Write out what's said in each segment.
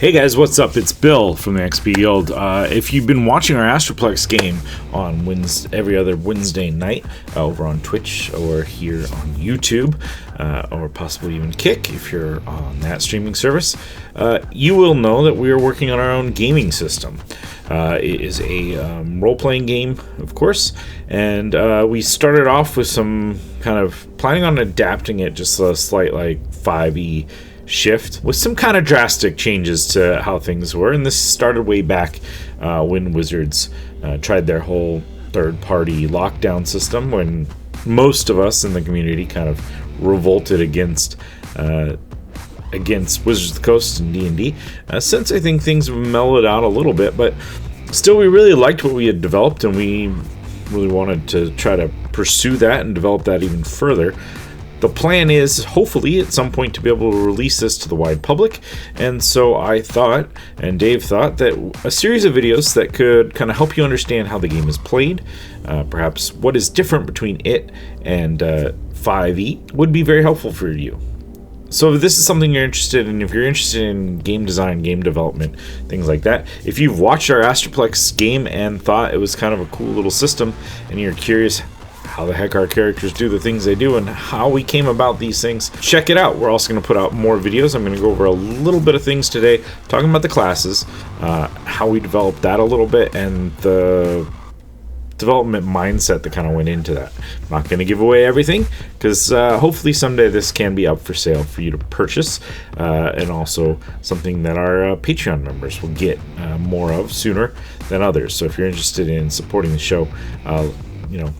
Hey guys, what's up? It's Bill from the XP Guild. If you've been watching our Astroplex game on every other Wednesday night over on Twitch or here on YouTube, or possibly even Kick if you're on that streaming service, you will know that we are working on our own gaming system. It is a role-playing game, of course, and we started off with some kind of planning on adapting it just a slight like 5e shift with some kind of drastic changes to how things were, and this started way back when Wizards tried their whole third-party lockdown system, when most of us in the community kind of revolted against Wizards of the Coast and D&D. Since I think things have mellowed out a little bit, but still we really liked what we had developed, and we really wanted to try to pursue that and develop that even further. The plan is, hopefully, at some point to be able to release this to the wide public, and so I thought, and Dave thought, that a series of videos that could kind of help you understand how the game is played, perhaps what is different between it and 5e, would be very helpful for you. So if this is something you're interested in, if you're interested in game design, game development, things like that, if you've watched our Astroplex game and thought it was kind of a cool little system, and you're curious how the heck our characters do the things they do and how we came about these things, check it out. We're also going to put out more videos. I'm going to go over a little bit of things today, talking about the classes, how we developed that a little bit, and the development mindset that kind of went into that. I'm not going to give away everything, because hopefully someday this can be up for sale for you to purchase, and also something that our Patreon members will get more of sooner than others. So if you're interested in supporting the show,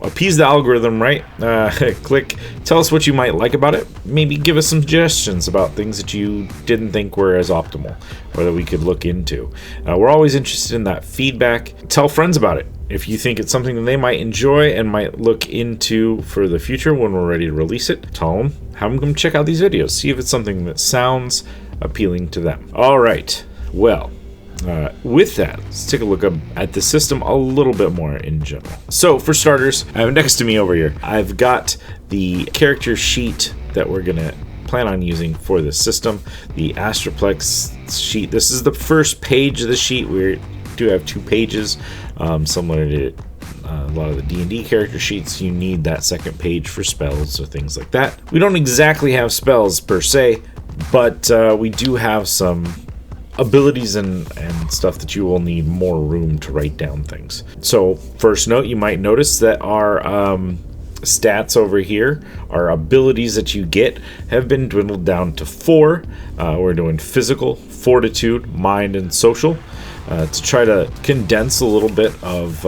appease the algorithm, right? Click, tell us what you might like about it. Maybe give us some suggestions about things that you didn't think were as optimal or that we could look into. We're always interested in that feedback. Tell friends about it if you think it's something that they might enjoy and might look into for the future when we're ready to release it. Tell them, have them come check out these videos, see if it's something that sounds appealing to them. All right, well, with that, let's take a look at the system a little bit more in general. So for starters, I have next to me over here, I've got the character sheet that we're gonna plan on using for this system, the Astroplex sheet. This is the first page of the sheet. We do have 2 pages, similar to a lot of the D&D character sheets. You need that second page for spells or things like that. We don't exactly have spells per se, but we do have some abilities and stuff that you will need more room to write down things. So first note, you might notice that our stats over here, our abilities that you get, have been dwindled down to 4. We're doing physical, fortitude, mind, and social, to try to condense a little bit of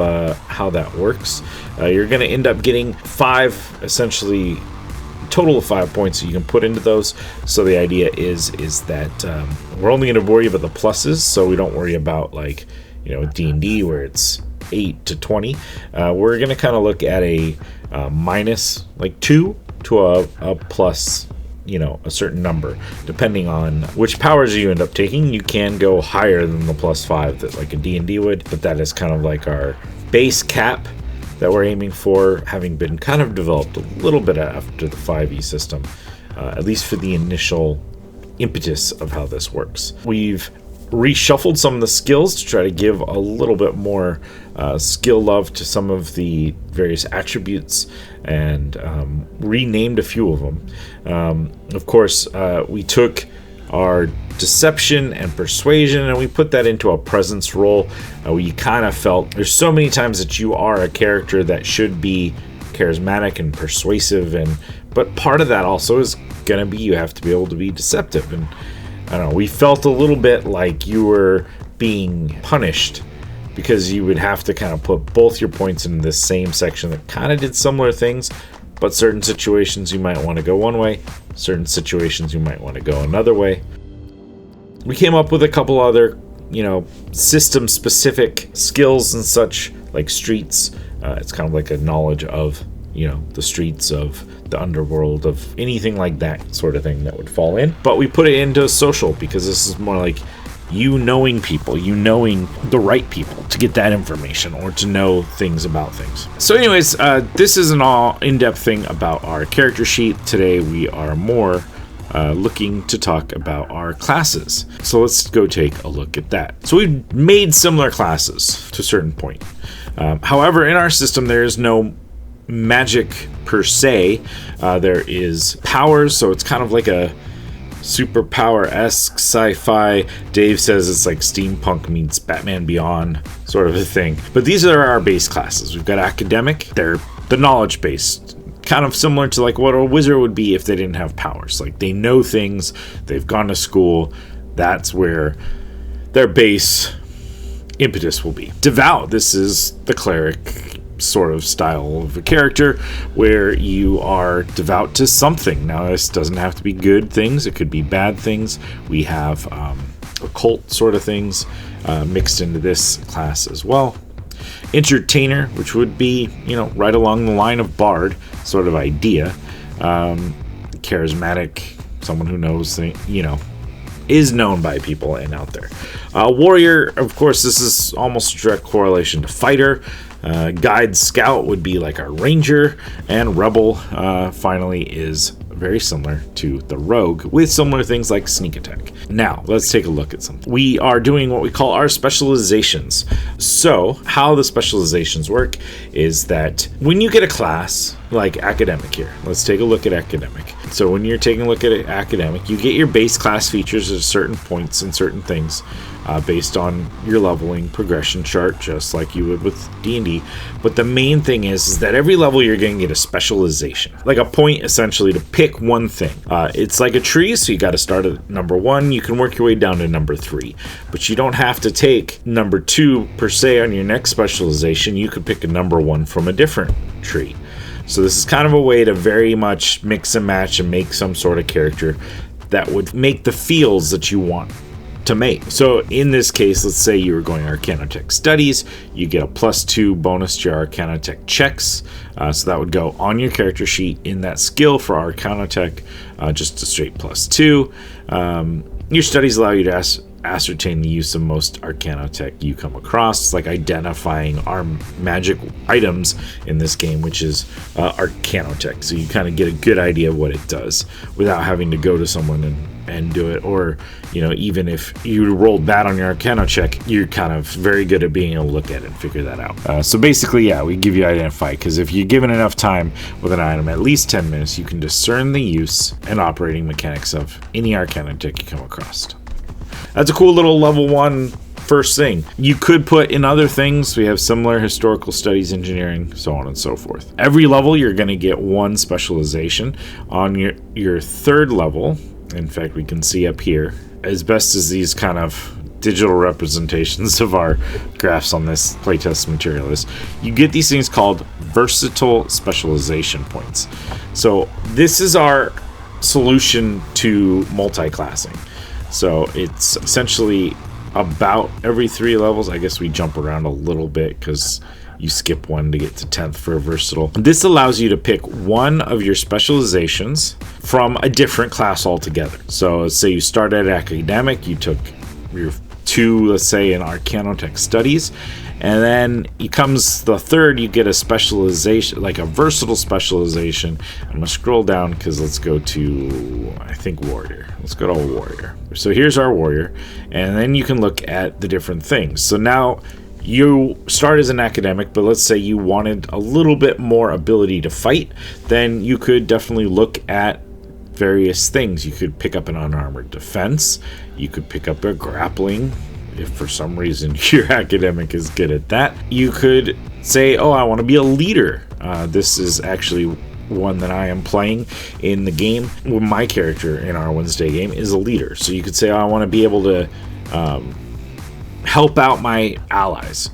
how that works. You're going to end up getting 5, essentially total of 5 points that you can put into those. So the idea is that we're only going to worry about the pluses, so we don't worry about like D&D where it's 8 to 20. We're going to kind of look at a minus like 2 to a plus, a certain number depending on which powers you end up taking. You can go higher than the plus 5 that like a D&D would, but that is kind of like our base cap that we're aiming for, having been kind of developed a little bit after the 5e system, at least for the initial impetus of how this works. We've reshuffled some of the skills to try to give a little bit more skill love to some of the various attributes, and renamed a few of them. Of course, we took our deception and persuasion and we put that into a presence role. We kind of felt there's so many times that you are a character that should be charismatic and persuasive, but part of that also is gonna be you have to be able to be deceptive, and I don't know, we felt a little bit like you were being punished because you would have to kind of put both your points in this same section that kind of did similar things, but certain situations you might want to go one way, certain situations you might want to go another way. We came up with a couple other, system specific skills and such, like streets. It's kind of like a knowledge of, the streets of the underworld, of anything like that sort of thing that would fall in. But we put it into social because this is more like you knowing people, you knowing the right people to get that information or to know things about things. So anyways, this is an all in-depth thing about our character sheet. Today we are more looking to talk about our classes. So let's go take a look at that. So we've made similar classes to a certain point. However, in our system, there is no magic per se. There is powers, so it's kind of like a superpower-esque sci-fi. Dave says it's like steampunk meets Batman Beyond sort of a thing. But these are our base classes. We've got academic. They're the knowledge-based, kind of similar to like what a wizard would be if they didn't have powers. Like they know things, they've gone to school. That's where their base impetus will be. Devout, this is the cleric sort of style of a character where you are devout to something. Now this doesn't have to be good things, it could be bad things. We have occult sort of things mixed into this class as well. Entertainer, which would be, right along the line of bard sort of idea. Charismatic, someone who knows things, is known by people and out there. Warrior, of course, this is almost a direct correlation to fighter. Guide scout would be like our ranger, and rebel finally is very similar to the rogue with similar things like sneak attack. Now let's take a look at something. We are doing what we call our specializations. So how the specializations work is that when you get a class like academic here, let's take a look at academic. So when you're taking a look at academic, you get your base class features at certain points and certain things based on your leveling progression chart, just like you would with D&D. But the main thing is that every level you're going to get a specialization, like a point essentially to pick one thing. It's like a tree, so you got to start at number 1. You can work your way down to number 3, but you don't have to take number 2 per se on your next specialization. You could pick a number 1 from a different tree. So this is kind of a way to very much mix and match and make some sort of character that would make the feels that you want to make. So in this case, let's say you were going Arcanotech Studies, you get a +2 bonus to your Arcanotech checks. So that would go on your character sheet in that skill for Arcanotech, just a straight +2. Your studies allow you to ascertain the use of most Arcanotech you come across. It's like identifying our magic items in this game, which is Arcanotech. So you kind of get a good idea of what it does without having to go to someone and do it. Or, even if you rolled bad on your Arcana check, you're kind of very good at being able to look at it and figure that out. So basically, we give you identify, because if you're given enough time with an item, at least 10 minutes, you can discern the use and operating mechanics of any Arcanotech you come across. That's a cool little level 1 first thing. You could put in other things. We have similar historical studies, engineering, so on and so forth. Every level you're going to get 1 specialization. On your 3rd level, in fact, we can see up here, as best as these kind of digital representations of our graphs on this playtest material is, you get these things called versatile specialization points. So this is our solution to multi-classing. So it's essentially about every 3 levels. I guess we jump around a little bit because you skip 1 to get to 10th for a versatile. This allows you to pick one of your specializations from a different class altogether. So let's say you started at academic, you took your 2, let's say, in Arcanotech Studies, and then comes the 3rd, you get a specialization, like a versatile specialization. I'm going to scroll down because let's go to, I think, Warrior. Let's go to Warrior. So here's our Warrior, and then you can look at the different things. So now you start as an academic, but let's say you wanted a little bit more ability to fight, then you could definitely look at various things. You could pick up an unarmored defense. You could pick up a grappling, if for some reason your academic is good at that. You could say, I want to be a leader. This is actually one that I am playing in the game. My character in our Wednesday game is a leader. So you could say, I want to be able to help out my allies.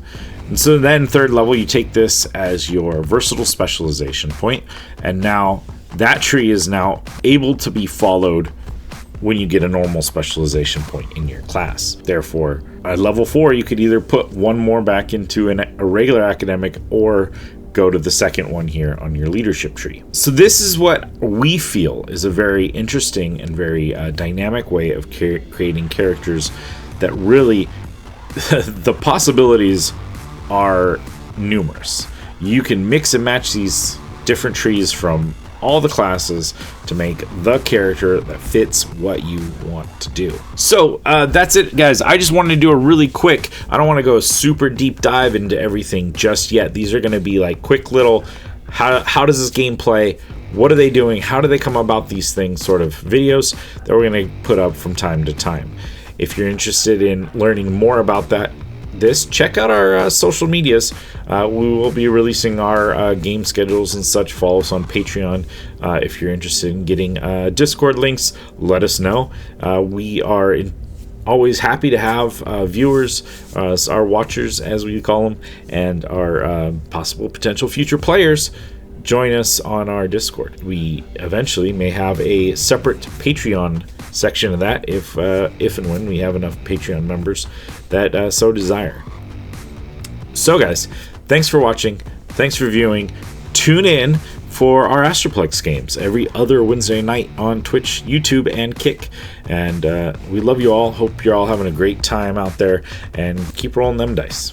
And so then 3rd level, you take this as your versatile specialization point, and now that tree is now able to be followed when you get a normal specialization point in your class. Therefore, at level 4, you could either put 1 more back into a regular academic or go to the 2nd one here on your leadership tree. So this is what we feel is a very interesting and very dynamic way of creating characters that really the possibilities are numerous. You can mix and match these different trees from all the classes to make the character that fits what you want to do. So that's it, guys. I just wanted to do a really quick, I don't want to go a super deep dive into everything just yet. These are going to be like quick little, how does this game play? What are they doing? How do they come about these things sort of videos that we're going to put up from time to time. If you're interested in learning more about this, check out our social medias. We will be releasing our game schedules and such. Follow us on Patreon. If you're interested in getting Discord links, let us know. We are always happy to have viewers, our watchers as we call them, and our possible potential future players join us on our Discord. We eventually may have a separate Patreon section of that if and when we have enough Patreon members that so desire. So guys, thanks for watching, thanks for viewing. Tune in for our Astroplex games every other Wednesday night on Twitch, YouTube, and Kick. And we love you all. Hope you're all having a great time out there, and keep rolling them dice.